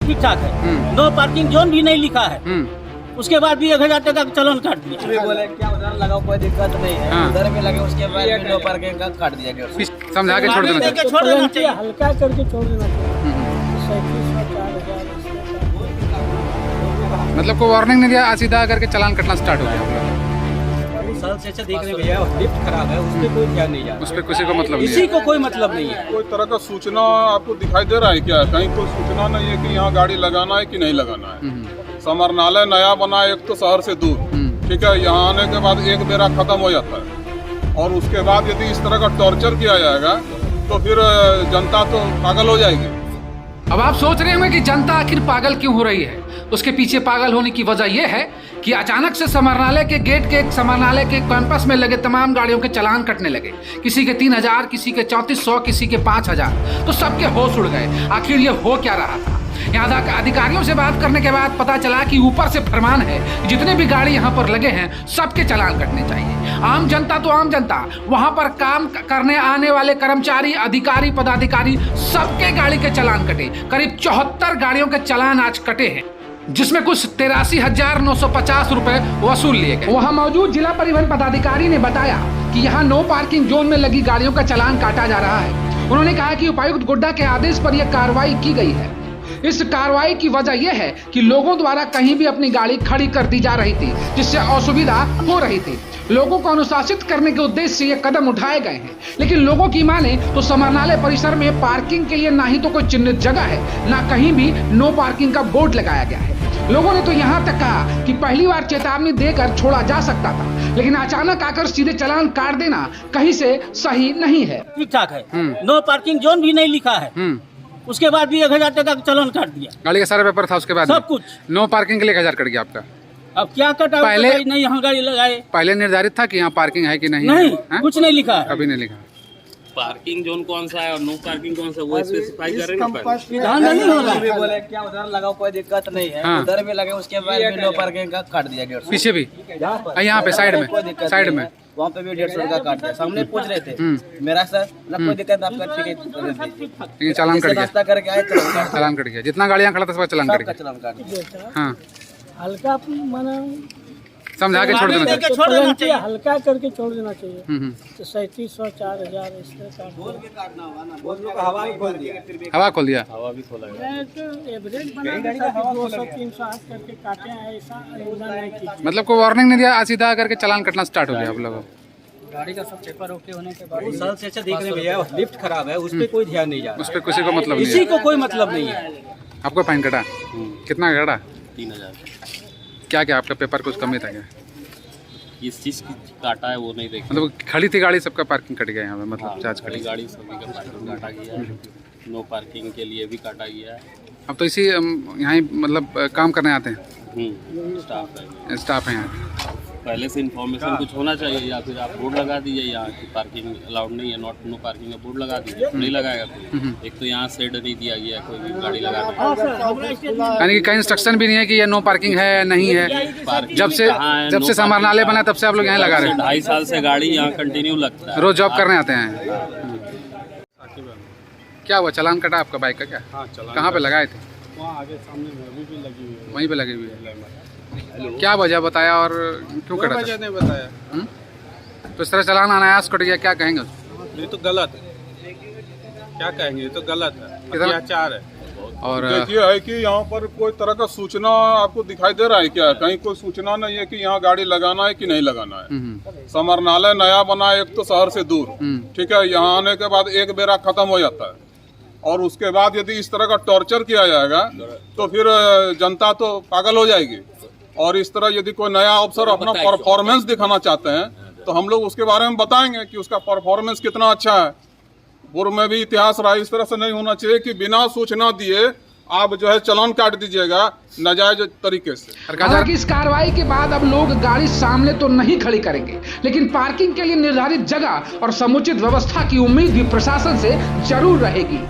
ठीक ठाक है। नो पार्किंग जोन भी नहीं लिखा है। उसके बाद भी 1000 टका का चालान काट दिया। बोले क्या उधर लगाओ कोई दिक्कत नहीं है, हाँ। उधर भी लगे उसके बाद भी नो पार्किंग का काट दिया गया। समझा के छोड़ देना चाहिए। छोड़ देना चाहिए। हल्का करके छोड़ देना चाहिए। 37,000 मतलब कोई वार्निंग नहीं दिया, सीधा करके चालान कटना स्टार्ट हो गया। साल से अच्छा देख रहे भैया, लिफ्ट खराब है, उस पर कोई ध्यान नहीं जा रहा। उस पर किसी को मतलब नहीं किसी है। को कोई मतलब नहीं है। कोई तरह का सूचना आपको दिखाई दे रहा है क्या? कहीं कोई सूचना नहीं है कि यहाँ गाड़ी लगाना है कि नहीं लगाना है। समरनालय नया बना है, एक तो शहर से दूर, ठीक है। यहाँ आने के बाद एक बेरा खत्म हो जाता है, और उसके बाद यदि इस तरह का टॉर्चर किया जाएगा तो फिर जनता तो पागल हो जाएगी। अब आप सोच रहे होंगे कि जनता आखिर पागल क्यों हो रही है। उसके पीछे पागल होने की वजह यह है कि अचानक से समरनालय के गेट के समरनालय के कैंपस में लगे तमाम गाड़ियों के चालान कटने लगे। किसी के 3000, किसी के 3400, किसी के 5000। तो सबके होश उड़ गए। आखिर ये हो क्या रहा था। यहाँ अधिकारियों से बात करने के बाद पता चला कि ऊपर से फरमान है, जितने भी गाड़ी यहाँ पर लगे हैं सबके चालान कटने चाहिए। आम जनता तो आम जनता, वहाँ पर काम करने आने वाले कर्मचारी, अधिकारी, पदाधिकारी, सबके गाड़ी के चालान कटे। करीब 74 गाड़ियों के चालान आज कटे हैं, जिसमें कुछ 83,950 रुपए वसूल लिए गए। वहाँ मौजूद जिला परिवहन पदाधिकारी ने बताया कि यहाँ नो पार्किंग जोन में लगी गाड़ियों का चालान काटा जा रहा है। उन्होंने कहा कि उपायुक्त गोड्डा के आदेश पर यह कार्रवाई की गई है। इस कार्रवाई की वजह यह है कि लोगों द्वारा कहीं भी अपनी गाड़ी खड़ी कर दी जा रही थी, जिससे असुविधा हो रही थी। लोगों को अनुशासित करने के उद्देश्य से ये कदम उठाए गए हैं। लेकिन लोगों की माने तो समरनालय परिसर में पार्किंग के लिए ना ही तो कोई चिन्हित जगह है, ना कहीं भी नो पार्किंग का बोर्ड लगाया गया है। लोगों ने तो यहाँ तक कहा कि पहली बार चेतावनी देकर छोड़ा जा सकता था, लेकिन अचानक आकर सीधे चालान काट देना कहीं से सही नहीं है। ठीक ठाक है। नो पार्किंग जोन भी नहीं लिखा है। उसके बाद भी 1000 टका का चालान काट दिया। गाड़ी का सारा पेपर था, उसके बाद सब कुछ। नो पार्किंग के लिए 1000 कट गया आपका। अब क्या कटा? पहले नहीं यहाँ गाड़ी लगाए। पहले निर्धारित था कि यहाँ पार्किंग है कि नहीं? नहीं, कुछ नहीं लिखा है। अभी नहीं लिखा। पार्किंग जोन कौन सा है और नो पार्किंग कौन सा, वो स्पेसिफाई करेंगे पहले। ध्यान नहीं हो रहा है। बोले क्या उधर लगाओ कोई दिक्कत नहीं है, हाँ। उधर भी लगे उसके बाद भी नो पार्किंग का काट दिया गया। पीछे भी यहाँ पे साइड में वहाँ पे भी 150 का काट दिया। सामने पूछ रहे थे मेरा सर ना कोई दिक्कत, आपका ठीक है, लेकिन चालान कट गया। रास्ता करके आए चालान कट गया। जितना गाड़ियाँ खड़ा था सब चालान कट सबका गया। चालान काट दिया। हाँ, हल्का माना समझा के छोड़ देना चाहिए। छोड़ देना चाहिए। हल्का करके छोड़ देना चाहिए। तो 3700, 4000 इस तरह हवा भी खोल दिया। हवा खोल दिया। एवरेज बना देता कि 200, 300 हाथ करके काटे हैं, ऐसा अनुदान नहीं कीजिए। मतलब कोई वार्निंग नहीं दिया, सीधा करके चालान कटना स्टार्ट हो गया आप लोगों। गाड़ी का सब पेपर ओके होने के बाद साल से अच्छा देख रहे भैया, लिफ्ट खराब है, उस पर कोई ध्यान नहीं जा रहा। उस पर किसी को मतलब नहीं किसी है। को कोई मतलब नहीं है। आपको फाइन कटा? कितना कटा? 3000। क्या क्या आपका पेपर कुछ कमी था क्या? इस चीज की काटा है वो नहीं देख। मतलब खड़ी थी गाड़ी, सबका पार्किंग कट गया यहाँ पे, मतलब चार्ज कट खड़ी गया। गाड़ी सभी का पार्किंग काटा गया है। नो पार्किंग के लिए भी काटा गया है। अब तो इसी यहाँ ही मतलब काम करने आते हैं, स्टाफ है स्टाफ है यहाँ। पहले से इन्फॉर्मेशन कुछ होना चाहिए, या फिर आप बोर्ड लगा दीजिए यहाँ की पार्किंग अलाउड नहीं है, नॉट नो पार्किंग का बोर्ड लगा दीजिए। नहीं लगाएगा कोई। एक तो यहाँ शेड नहीं दिया गया कोई भी गाड़ी लगाने। यानी कि कहीं इंस्ट्रक्शन भी नहीं है कि ये नो पार्किंग है नहीं है। जब से समरनालय बना तब से आप लोग यहाँ लगा रहे हैं। 2.5 साल से गाड़ी यहाँ कंटिन्यू लगता है। रोज जॉब करने आते हैं। क्या हुआ, चालान कटा आपका बाइक का? क्या कहाँ पे लगाए थे? वहाँ आगे सामने में भी लगी हुई है। वहीं पे लगी हुई है। क्या वजह बताया और क्यों कटा था? नहीं बताया। तो इस तरह चालान अनायास कट गया, क्या कहेंगे? ये तो गलत है, क्या कहेंगे, ये तो गलत है, अत्याचार है। और देखिए है कि यहाँ पर कोई तरह का सूचना आपको दिखाई दे रहा है क्या? कहीं कोई सूचना नहीं है कि यहाँ गाड़ी लगाना है कि नहीं लगाना है। समरनालय नया बना है, एक तो शहर से दूर, ठीक है। यहाँ आने के बाद एक बेरा खत्म हो जाता है, और उसके बाद यदि इस तरह का टॉर्चर किया जाएगा तो फिर जनता तो पागल हो जाएगी। और इस तरह यदि कोई नया अफसर अपना परफॉर्मेंस दिखाना चाहते हैं तो हम लोग उसके बारे में बताएंगे कि उसका परफॉर्मेंस कितना अच्छा है। पूर्व में भी इतिहास रहा, इस तरह से नहीं होना चाहिए कि बिना सूचना दिए आप जो है चालान काट दीजिएगा नाजायज तरीके से। हालांकि इस कार्रवाई के बाद अब लोग गाड़ी सामने तो नहीं खड़ी करेंगे, लेकिन पार्किंग के लिए निर्धारित जगह और समुचित व्यवस्था की उम्मीद भी प्रशासन से जरूर रहेगी।